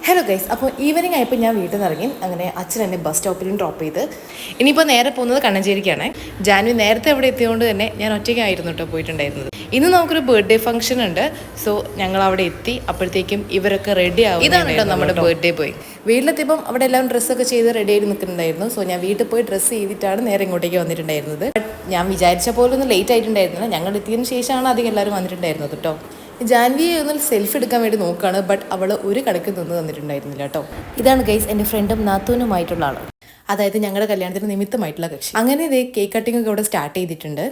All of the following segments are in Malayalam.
ഹലോ ഗൈസ്, അപ്പോൾ ഈവനിങ് ആയപ്പോൾ ഞാൻ വീട്ടിൽ നിന്ന് ഇറങ്ങി. അങ്ങനെ അച്ഛൻ എന്നെ ബസ് സ്റ്റോപ്പിലും ഡ്രോപ്പ് ചെയ്ത് ഇനിയിപ്പോൾ നേരെ പോകുന്നത് കണ്ണഞ്ചേരിക്കാണ്. ജാനുവരി നേരത്തെ അവിടെ എത്തിയതുകൊണ്ട് തന്നെ ഞാൻ ഒറ്റയ്ക്കായിരുന്നു കേട്ടോ പോയിട്ടുണ്ടായിരുന്നത്. ഇന്ന് നമുക്കൊരു ബർത്ത്ഡേ ഫംഗ്ഷൻ ഉണ്ട്. സോ ഞങ്ങൾ അവിടെ എത്തി. അപ്പോഴത്തേക്കും ഇവരൊക്കെ റെഡി ആവും. ഇതാണ് കേട്ടോ നമ്മുടെ ബർത്ത്ഡേ ബോയ്. വീട്ടിലെത്തിയപ്പം അവിടെ എല്ലാം ഡ്രസ്സൊക്കെ ചെയ്ത് റെഡി ആയി നിൽക്കുന്നുണ്ടായിരുന്നു. സോ ഞാൻ വീട്ടിൽ പോയി ഡ്രസ്സ് ചെയ്തിട്ടാണ് നേരെ ഇങ്ങോട്ടേക്ക് വന്നിട്ടുണ്ടായിരുന്നത്. ഞാൻ വിചാരിച്ച പോലെ ഒന്നും ലേറ്റ് ആയിട്ടുണ്ടായിരുന്നില്ല. ഞങ്ങൾ എത്തിയതിന് ശേഷമാണ് അധികം എല്ലാവരും വന്നിട്ടുണ്ടായിരുന്നത് കേട്ടോ. ജാൻവിയെ ഒന്ന് സെൽഫി എടുക്കാൻ വേണ്ടി നോക്കുകയാണ്. ബട്ട് അവൾ ഒരു കടയ്ക്ക് നിന്ന് തന്നിട്ടുണ്ടായിരുന്നില്ല കേട്ടോ. ഇതാണ് ഗൈസ് എൻ്റെ ഫ്രണ്ടും നാത്തൂനുമായിട്ടുള്ള ആൾ, അതായത് ഞങ്ങളുടെ കല്യാണത്തിന് നിമിത്തമായിട്ടുള്ള കക്ഷി. അങ്ങനെ ഇതേ കേക്ക് കട്ടിംഗ് ഒക്കെ ഇവിടെ സ്റ്റാർട്ട് ചെയ്തിട്ടുണ്ട്.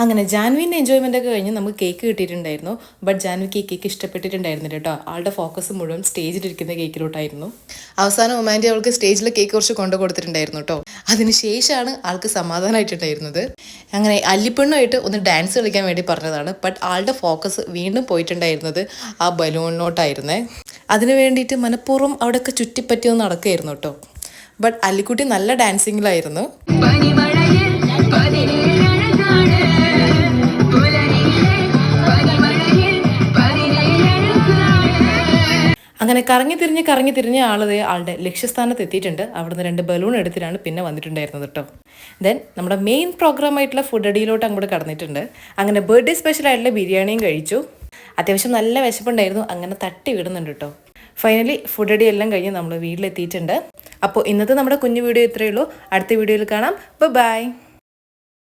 അങ്ങനെ ജാൻവിൻ്റെ എൻജോയ്മെൻ്റ് ഒക്കെ കഴിഞ്ഞ് നമുക്ക് കേക്ക് കിട്ടിയിട്ടുണ്ടായിരുന്നു. ബട്ട് ജാൻവിക്ക് ഈ കേക്ക് ഇഷ്ടപ്പെട്ടിട്ടുണ്ടായിരുന്നില്ല കേട്ടോ. ആളുടെ ഫോക്കസ് മുഴുവൻ സ്റ്റേജിലിരിക്കുന്ന കേക്കിലോട്ടായിരുന്നു. അവസാനം ഒമാൻ്റെ അവൾക്ക് സ്റ്റേജിലെ കേക്ക് കുറച്ച് കൊണ്ടു കൊടുത്തിട്ടുണ്ടായിരുന്നു കേട്ടോ. അതിനുശേഷമാണ് ആൾക്ക് സമാധാനമായിട്ടുണ്ടായിരുന്നത്. അങ്ങനെ അല്ലിപ്പെണ്ണുമായിട്ട് ഒന്ന് ഡാൻസ് കളിക്കാൻ വേണ്ടി പറഞ്ഞതാണ്. ബട്ട് ആളുടെ ഫോക്കസ് വീണ്ടും പോയിട്ടുണ്ടായിരുന്നത് ആ ബലൂണിനോട്ടായിരുന്നേ. അതിന് വേണ്ടിയിട്ട് മനഃപൂർവ്വം അവിടെയൊക്കെ ചുറ്റിപ്പറ്റി ഒന്ന് നടക്കുകയായിരുന്നു കേട്ടോ. ബട്ട് അല്ലിക്കുട്ടി നല്ല ഡാൻസിങ്ങിലായിരുന്നു. അങ്ങനെ കറങ്ങി തിരിഞ്ഞ് ആളത് ആളുടെ ലക്ഷ്യസ്ഥാനത്ത് എത്തിയിട്ടുണ്ട്. അവിടുന്ന് 2 ബലൂൺ എടുത്തിട്ടാണ് പിന്നെ വന്നിട്ടുണ്ടായിരുന്നത് കേട്ടോ. ദെൻ നമ്മുടെ മെയിൻ പ്രോഗ്രാമായിട്ടുള്ള ഫുഡ് അടിയിലോട്ട് അങ്ങോട്ട് കടന്നിട്ടുണ്ട്. അങ്ങനെ ബർത്ത്ഡേ സ്പെഷ്യൽ ആയിട്ടുള്ള ബിരിയാണിയും കഴിച്ചു. അത്യാവശ്യം നല്ല വിശപ്പുണ്ടായിരുന്നു. അങ്ങനെ തട്ടി വിടുന്നുണ്ട് കേട്ടോ. ഫൈനലി ഫുഡ് അടി എല്ലാം കഴിഞ്ഞ് നമ്മൾ വീട്ടിലെത്തിയിട്ടുണ്ട്. അപ്പോൾ ഇന്നത്തെ നമ്മുടെ കുഞ്ഞു വീഡിയോ ഇത്രയേ ഉള്ളൂ. അടുത്ത വീഡിയോയിൽ കാണാം. ബൈ.